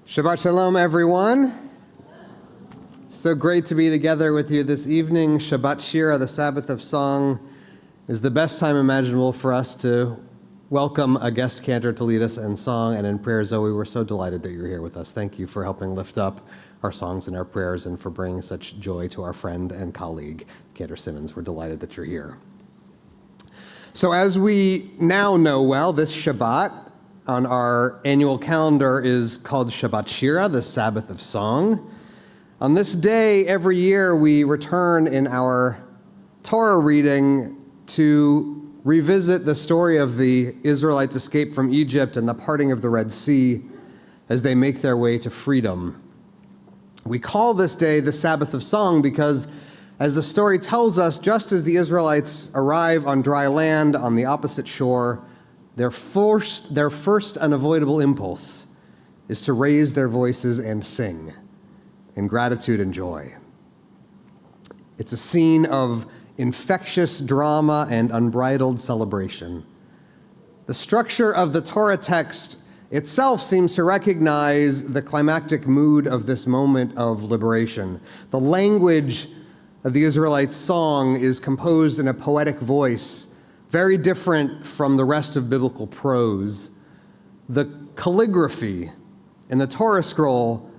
Shabbat Shalom, everyone. So great to be together with you this evening. Shabbat Shira, the Sabbath of Song, is the best time imaginable for us to welcome a guest cantor to lead us in song and in prayer. Zoe, we're so delighted that you're here with us. Thank you for helping lift up our songs and our prayers and for bringing such joy to our friend and colleague, Cantor Simmons. We're delighted that you're here. So as we now know well, this Shabbat on our annual calendar is called Shabbat Shira, the Sabbath of Song. On this day, every year, we return in our Torah reading to revisit the story of the Israelites' escape from Egypt and the parting of the Red Sea as they make their way to freedom. We call this day the Sabbath of Song because, as the story tells us, just as the Israelites arrive on dry land on the opposite shore, their first unavoidable impulse is to raise their voices and sing in gratitude and joy. It's a scene of infectious drama and unbridled celebration. The structure of the Torah text itself seems to recognize the climactic mood of this moment of liberation. The language of the Israelites' song is composed in a poetic voice, very different from the rest of biblical prose. The calligraphy in the Torah scroll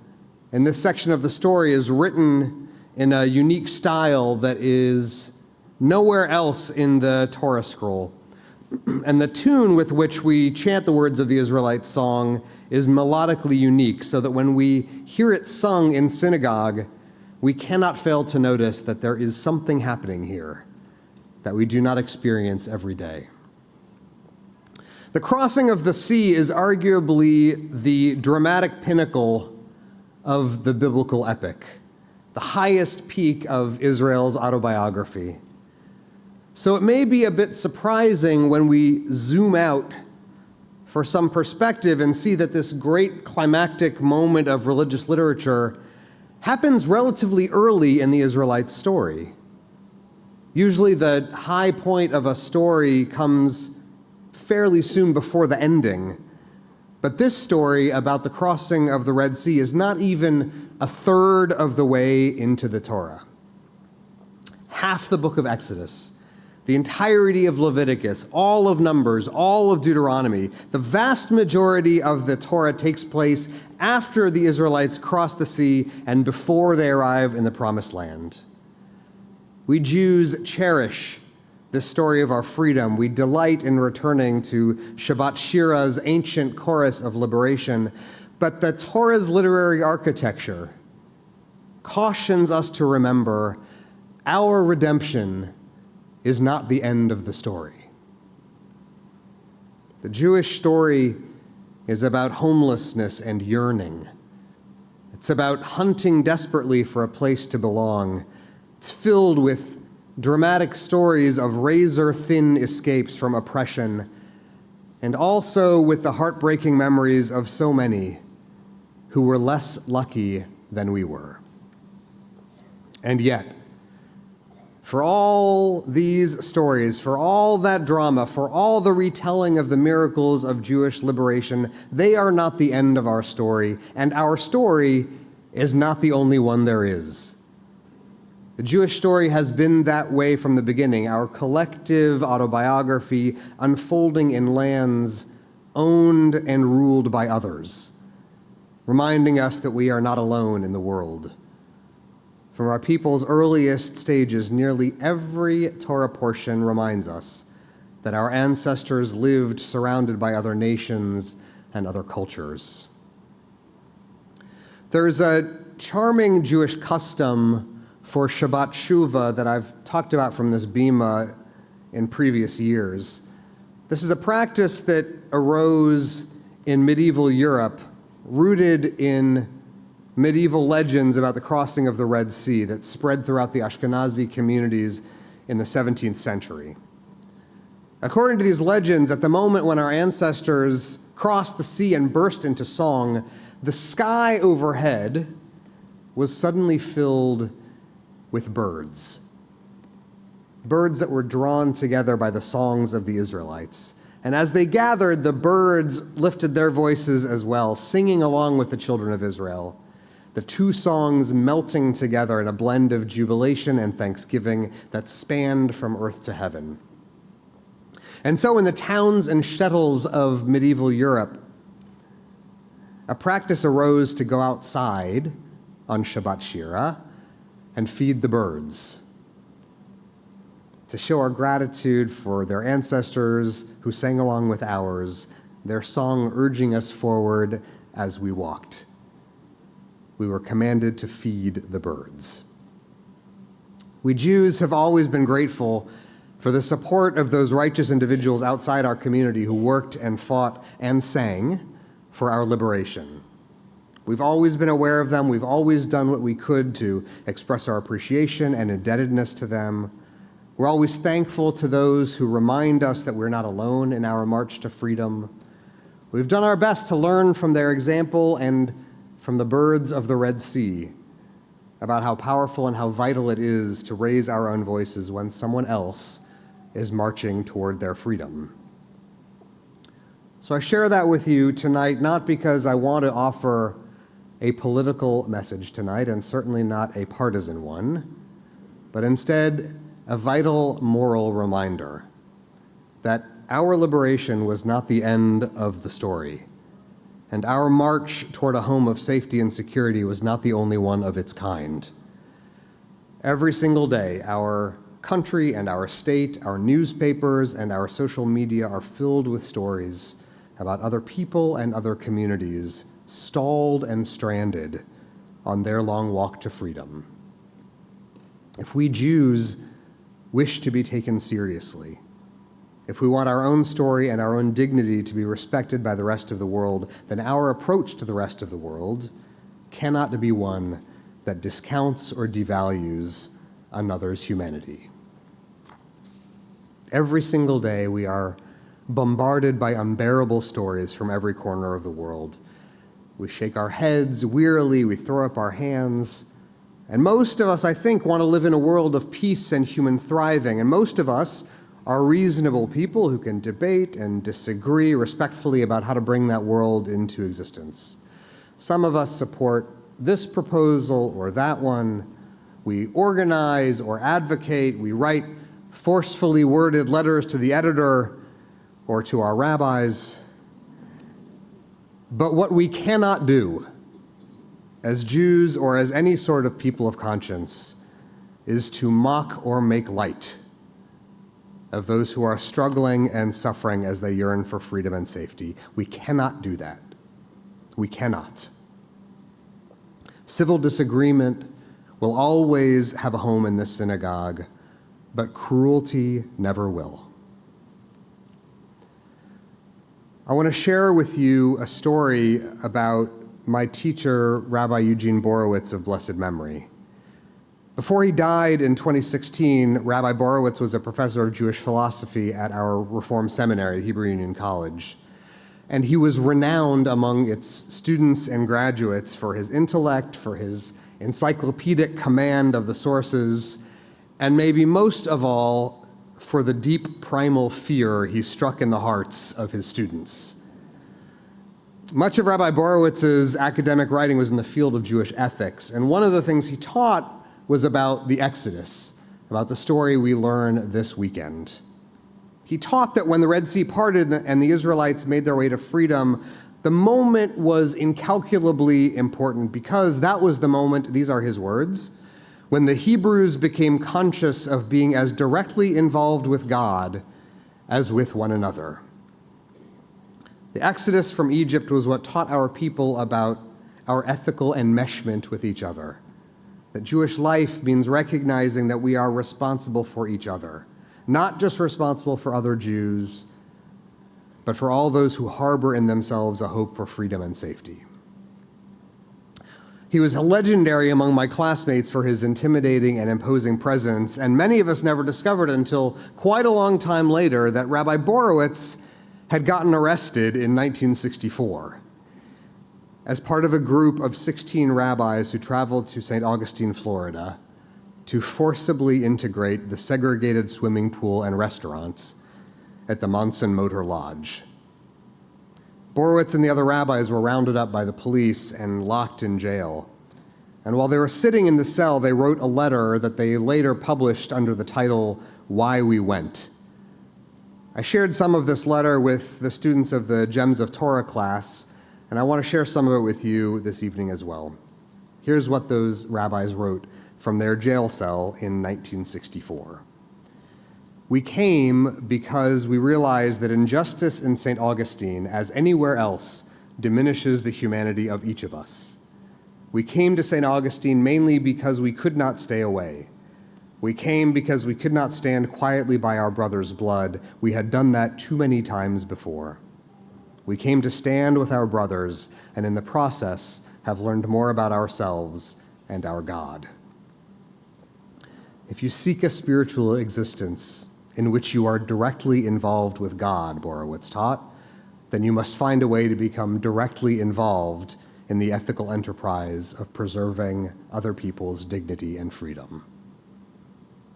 in this section of the story is written in a unique style that is nowhere else in the Torah scroll. And the tune with which we chant the words of the Israelite song is melodically unique, so that when we hear it sung in synagogue, we cannot fail to notice that there is something happening here that we do not experience every day. The crossing of the sea is arguably the dramatic pinnacle of the biblical epic, the highest peak of Israel's autobiography. So it may be a bit surprising when we zoom out for some perspective and see that this great climactic moment of religious literature happens relatively early in the Israelite story. Usually the high point of a story comes fairly soon before the ending. But this story about the crossing of the Red Sea is not even a third of the way into the Torah. Half the book of Exodus, the entirety of Leviticus, all of Numbers, all of Deuteronomy, the vast majority of the Torah takes place after the Israelites cross the sea and before they arrive in the Promised Land. We Jews cherish this story of our freedom. We delight in returning to Shabbat Shira's ancient chorus of liberation. But the Torah's literary architecture cautions us to remember our redemption is not the end of the story. The Jewish story is about homelessness and yearning. It's about hunting desperately for a place to belong. It's filled with dramatic stories of razor-thin escapes from oppression, and also with the heartbreaking memories of so many who were less lucky than we were. And yet, for all these stories, for all that drama, for all the retelling of the miracles of Jewish liberation, they are not the end of our story, and our story is not the only one there is. The Jewish story has been that way from the beginning, our collective autobiography unfolding in lands owned and ruled by others, reminding us that we are not alone in the world. From our people's earliest stages, nearly every Torah portion reminds us that our ancestors lived surrounded by other nations and other cultures. There's a charming Jewish custom for Shabbat Shuvah that I've talked about from this bima in previous years. This is a practice that arose in medieval Europe, rooted in medieval legends about the crossing of the Red Sea that spread throughout the Ashkenazi communities in the 17th century. According to these legends, at the moment when our ancestors crossed the sea and burst into song, the sky overhead was suddenly filled with birds that were drawn together by the songs of the Israelites. And as they gathered, the birds lifted their voices as well, singing along with the children of Israel, the two songs melting together in a blend of jubilation and thanksgiving that spanned from earth to heaven. And so in the towns and shtetls of medieval Europe, a practice arose to go outside on Shabbat Shira and feed the birds, to show our gratitude for their ancestors who sang along with ours, their song urging us forward as we walked. We were commanded to feed the birds. We Jews have always been grateful for the support of those righteous individuals outside our community who worked and fought and sang for our liberation. We've always been aware of them. We've always done what we could to express our appreciation and indebtedness to them. We're always thankful to those who remind us that we're not alone in our march to freedom. We've done our best to learn from their example and from the birds of the Red Sea about how powerful and how vital it is to raise our own voices when someone else is marching toward their freedom. So I share that with you tonight, not because I want to offer a political message tonight, and certainly not a partisan one, but instead a vital moral reminder that our liberation was not the end of the story, and our march toward a home of safety and security was not the only one of its kind. Every single day, our country and our state, our newspapers and our social media are filled with stories about other people and other communities stalled and stranded on their long walk to freedom. If we Jews wish to be taken seriously, if we want our own story and our own dignity to be respected by the rest of the world, then our approach to the rest of the world cannot be one that discounts or devalues another's humanity. Every single day we are bombarded by unbearable stories from every corner of the world. We shake our heads wearily, we throw up our hands, and most of us, I think, want to live in a world of peace and human thriving, and most of us are reasonable people who can debate and disagree respectfully about how to bring that world into existence. Some of us support this proposal or that one. We organize or advocate. We write forcefully worded letters to the editor or to our rabbis. But what we cannot do as Jews or as any sort of people of conscience is to mock or make light of those who are struggling and suffering as they yearn for freedom and safety. We cannot do that. We cannot. Civil disagreement will always have a home in this synagogue, but cruelty never will. I want to share with you a story about my teacher, Rabbi Eugene Borowitz of blessed memory. Before he died in 2016, Rabbi Borowitz was a professor of Jewish philosophy at our Reform Seminary, Hebrew Union College. And he was renowned among its students and graduates for his intellect, for his encyclopedic command of the sources, and maybe most of all, for the deep primal fear he struck in the hearts of his students. Much of Rabbi Borowitz's academic writing was in the field of Jewish ethics, and one of the things he taught was about the Exodus, about the story we learn this weekend. He taught that when the Red Sea parted and the Israelites made their way to freedom, the moment was incalculably important because that was the moment, these are his words, when the Hebrews became conscious of being as directly involved with God as with one another. The Exodus from Egypt was what taught our people about our ethical enmeshment with each other. That Jewish life means recognizing that we are responsible for each other, not just responsible for other Jews, but for all those who harbor in themselves a hope for freedom and safety. He was legendary among my classmates for his intimidating and imposing presence, and many of us never discovered until quite a long time later that Rabbi Borowitz had gotten arrested in 1964. As part of a group of 16 rabbis who traveled to St. Augustine, Florida, to forcibly integrate the segregated swimming pool and restaurants at the Monson Motor Lodge. Borowitz and the other rabbis were rounded up by the police and locked in jail. And while they were sitting in the cell, they wrote a letter that they later published under the title, Why We Went. I shared some of this letter with the students of the Gems of Torah class, and I want to share some of it with you this evening as well. Here's what those rabbis wrote from their jail cell in 1964. We came because we realized that injustice in St. Augustine, as anywhere else, diminishes the humanity of each of us. We came to St. Augustine mainly because we could not stay away. We came because we could not stand quietly by our brother's blood. We had done that too many times before. We came to stand with our brothers, and in the process have learned more about ourselves and our God. If you seek a spiritual existence in which you are directly involved with God, Borowitz taught, then you must find a way to become directly involved in the ethical enterprise of preserving other people's dignity and freedom.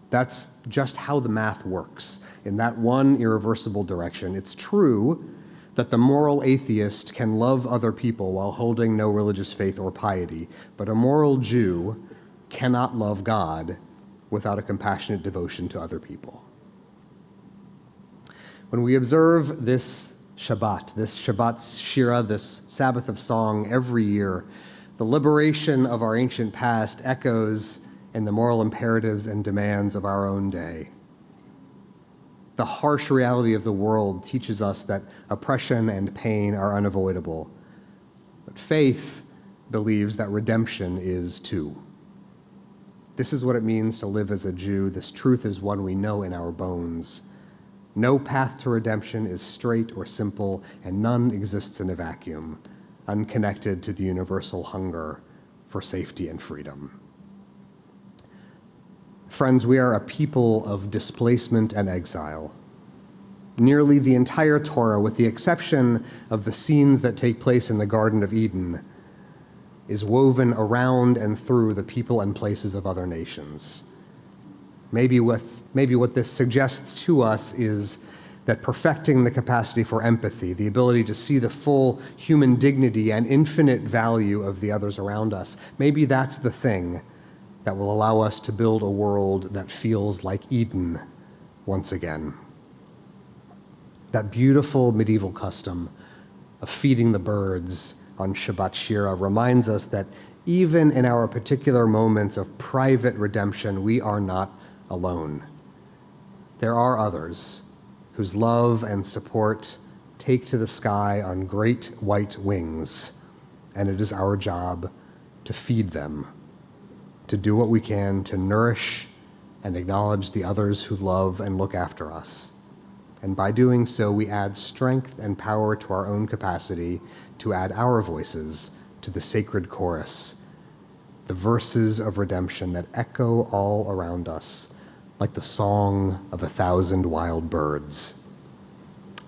That's just how the math works, in that one irreversible direction. It's true that the moral atheist can love other people while holding no religious faith or piety, but a moral Jew cannot love God without a compassionate devotion to other people. When we observe this Shabbat Shira, this Sabbath of song every year, the liberation of our ancient past echoes in the moral imperatives and demands of our own day. The harsh reality of the world teaches us that oppression and pain are unavoidable, but faith believes that redemption is too. This is what it means to live as a Jew. This truth is one we know in our bones. No path to redemption is straight or simple, and none exists in a vacuum, unconnected to the universal hunger for safety and freedom. Friends, we are a people of displacement and exile. Nearly the entire Torah, with the exception of the scenes that take place in the Garden of Eden, is woven around and through the people and places of other nations. Maybe what this suggests to us is that perfecting the capacity for empathy, the ability to see the full human dignity and infinite value of the others around us, maybe that's the thing that will allow us to build a world that feels like Eden once again. That beautiful medieval custom of feeding the birds on Shabbat Shira reminds us that even in our particular moments of private redemption, we are not alone. There are others whose love and support take to the sky on great white wings, and it is our job to feed them, to do what we can to nourish and acknowledge the others who love and look after us. And by doing so, we add strength and power to our own capacity to add our voices to the sacred chorus, the verses of redemption that echo all around us like the song of 1,000 wild birds.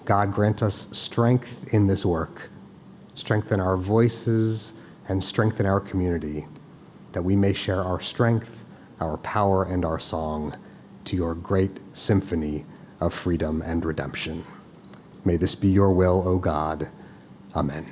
God, grant us strength in this work, strengthen our voices, and strengthen our community, that we may share our strength, our power, and our song to your great symphony of freedom and redemption. May this be your will, O God. Amen.